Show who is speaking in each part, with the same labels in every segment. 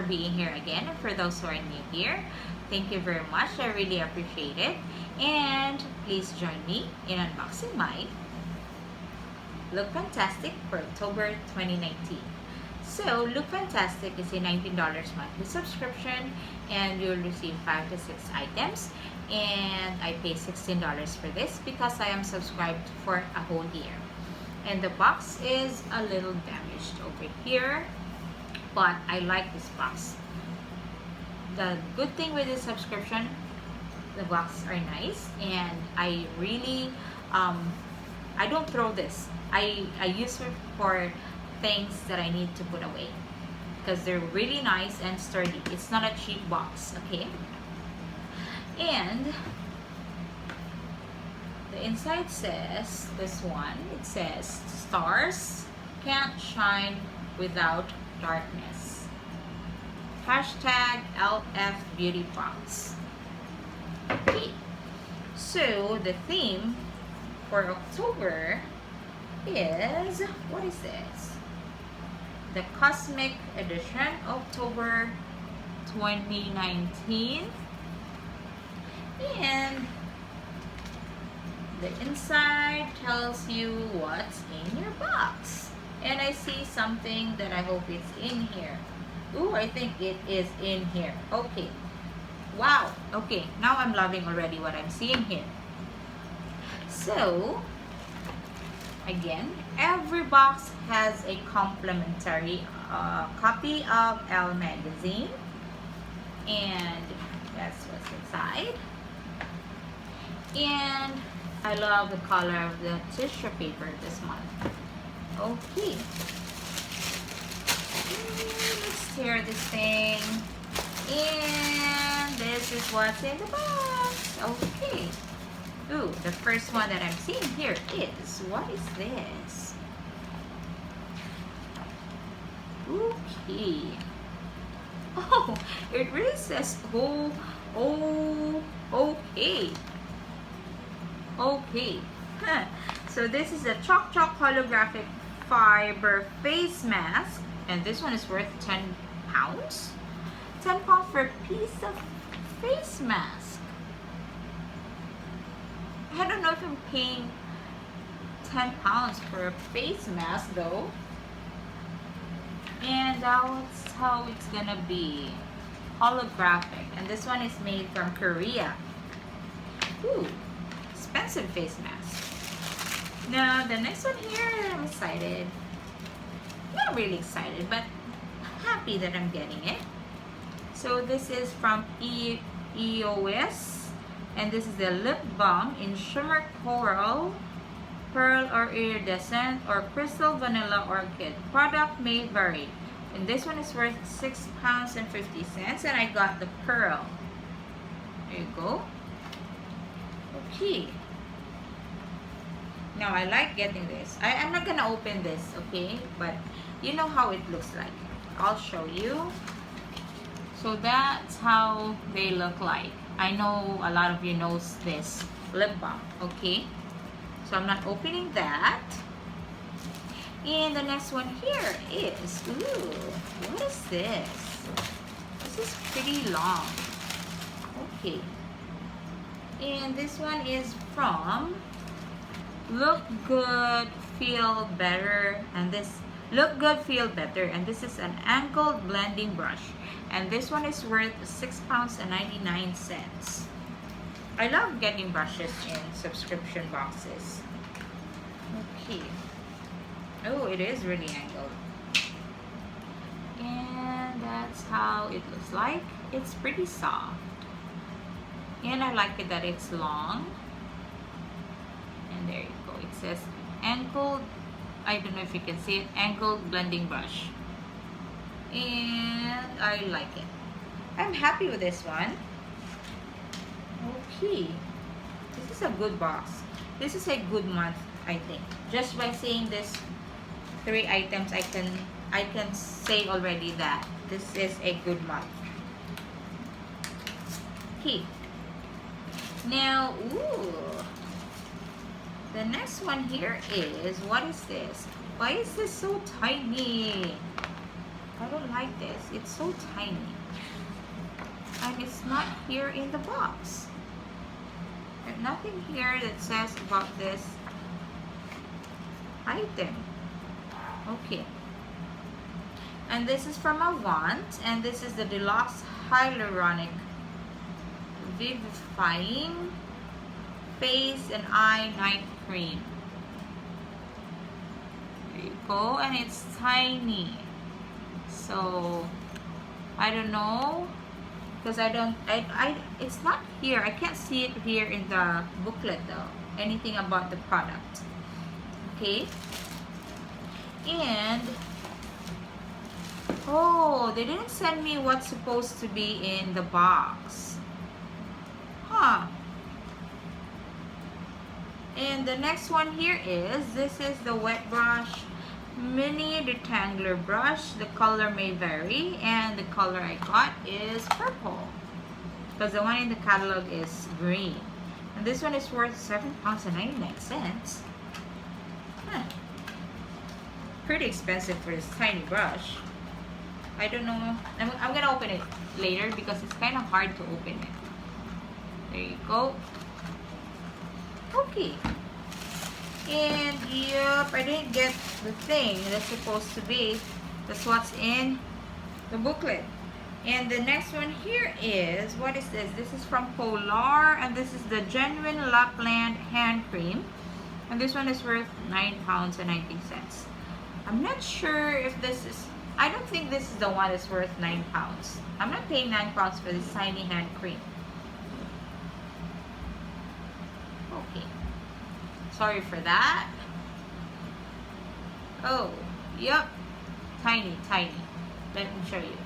Speaker 1: being here again. And for those who are new here, thank you very much. I really appreciate it. And please join me in unboxing my Look Fantastic for October 2019. So, Look Fantastic is a $19 monthly subscription, and you'll receive 5 to 6 items. And I pay $16 for this because I am subscribed for a whole year. And the box is a little damaged over here, but I like this box. The good thing with this subscription, the boxes are nice, and I really I don't throw this. I use it for things that I need to put away because they're really nice and sturdy. It's not a cheap box, okay? And the inside says, this one, it says, stars can't shine without darkness. Hashtag LF Beauty Box. Okay, so the theme for October is, what is this? The Cosmic Edition, October 2019. And the inside tells you what's in your box. And I see something that I hope it's in here. Ooh, I think it is in here. Okay. Wow. Okay, now I'm loving already what I'm seeing here. So, again, every box has a complimentary copy of Elle magazine. And that's what's inside. And I love the color of the tissue paper this month. Okay. Let's tear this thing. And this is what's in the box. Okay. Ooh, the first one that I'm seeing here is, what is this? Okay. Oh, it really says, okay. Okay. Huh. So this is a Chalk holographic fiber face mask, and this one is worth 10 pounds. 10 pounds for a piece of face mask. I don't know if I'm paying 10 pounds for a face mask though. And that's how it's gonna be. Holographic. And this one is made from Korea. Ooh, expensive face mask. Now the next one here, I'm excited. Not really excited, but happy that I'm getting it. So this is from EOS, and this is the lip balm in shimmer coral, pearl or iridescent, or crystal vanilla orchid. Product may vary. And this one is worth £6.50, and I got the pearl. There you go. Okay. Now I like getting this. I'm not gonna open this, okay? But you know how it looks like. I'll show you. So that's how they look like. I know a lot of you knows this lip balm, okay? So I'm not opening that. And the next one here is, ooh, what is this? This is pretty long. Okay. And this one is from Look Good, Feel Better. And this, Look Good, Feel Better. And this is an angled blending brush. And this one is worth £6.99. I love getting brushes in subscription boxes. Okay. Oh, it is really angled. And that's how it looks like. It's pretty soft. And I like it that it's long. And there you go. It says angled, I don't know if you can see it, angled blending brush. And I like it. I'm happy with this one. Okay. This is a good box. This is a good month, I think. Just by seeing this 3 items, I can say already that this is a good month. Okay. Now, ooh. The next one here is, what is this? Why is this so tiny? I don't like this. It's so tiny. And it's not here in the box. There's nothing here that says about this item. Okay. And this is from Avant. And this is the Deluxe Hyaluronic Vivifying Face and Eye Night Cream. There you go. And it's tiny. So, I don't know. Because it's not here. I can't see it here in the booklet though. Anything about the product. Okay. And, oh, they didn't send me what's supposed to be in the box. Huh. And the next one here is, this is the Wet Brush Mini Detangler Brush. The color may vary, and the color I got is purple, because the one in the catalog is green. And this one is worth £7.99. Huh. Pretty expensive for this tiny brush. I don't know. I'm gonna open it later because it's kind of hard to open it. There you go. Okay. And yep, I didn't get the thing that's supposed to be. That's what's in the booklet. And the next one here is, what is this? This is from Polar, and this is the Genuine Lapland Hand Cream. And this one is worth £9.90. I'm not sure if this is, I don't think this is the one that's worth £9. I'm not paying £9 for this tiny hand cream. Okay. Sorry for that. Oh, yep. Tiny, tiny. Let me show you.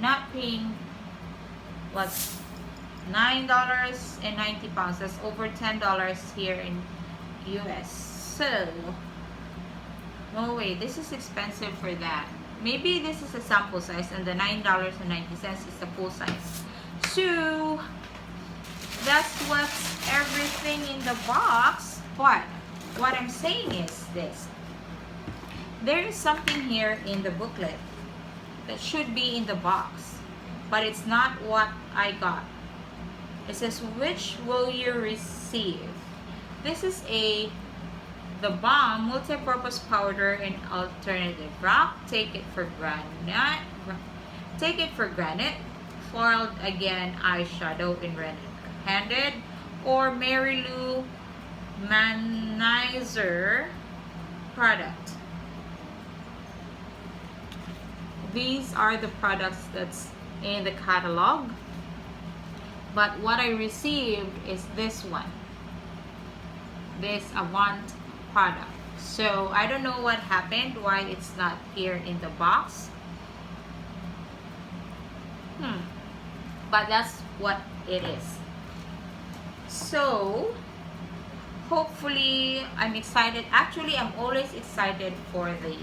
Speaker 1: Not paying, what's $9.90. That's over $10 here in US. So, no way. This is expensive for that. Maybe this is a sample size and the $9.90 is the full size. So, that's what's everything in the box. What I'm saying is this. There is something here in the booklet that should be in the box, but it's not what I got. It says, which will you receive? This is the Balm Multi-Purpose Powder and Alternative Rock. Take it for granite. Take it for granite. Foiled Again Eyeshadow in Red-Handed. Or Mary Lou Manizer product. These are the products that's in the catalog. But what I received is this one. This Avant product. So I don't know what happened, why it's not here in the box. But that's what it is. So hopefully, I'm excited. Actually, I'm always excited for the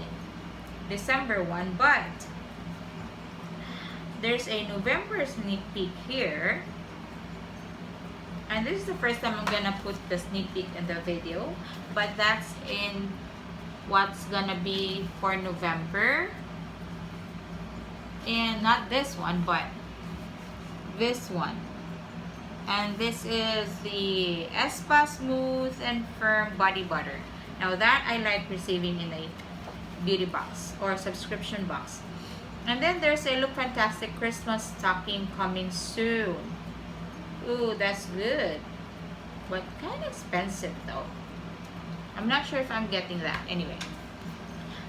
Speaker 1: December one, but there's a November sneak peek here. And this is the first time I'm gonna put the sneak peek in the video, but that's in what's gonna be for November. And not this one, but this one. And this is the Espa Smooth and Firm Body Butter. Now that I like receiving in a beauty box or subscription box. And then there's a Look Fantastic Christmas stocking coming soon. Ooh, that's good. But kind of expensive though. I'm not sure if I'm getting that. Anyway.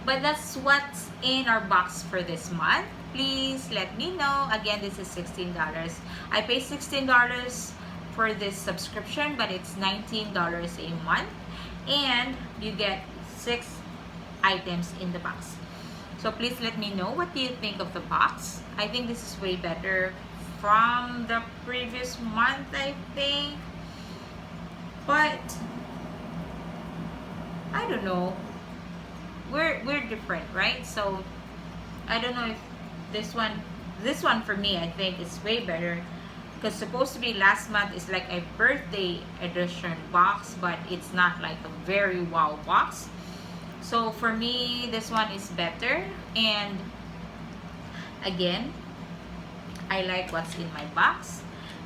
Speaker 1: But that's what's in our box for this month. Please let me know. Again, this is $16. I pay $16 for this subscription, but it's $19 a month. And you get 6 items in the box. So please let me know, what do you think of the box? I think this is way better from the previous month, I think. But I don't know. We're different, right? So I don't know if this one for me, I think is way better, because supposed to be last month is like a birthday edition box, but it's not like a very wow box. So for me, this one is better. And Again, I like what's in my box.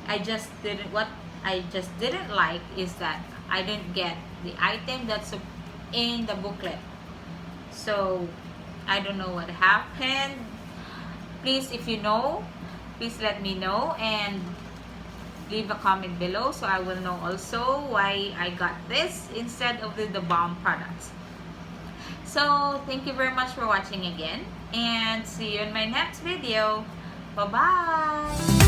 Speaker 1: What I just didn't like is that I didn't get the item that's in the booklet. So I don't know what happened. Please, if you know, please let me know and leave a comment below so I will know also why I got this instead of the bomb products. So thank you very much for watching again, and see you in my next video. Bye bye.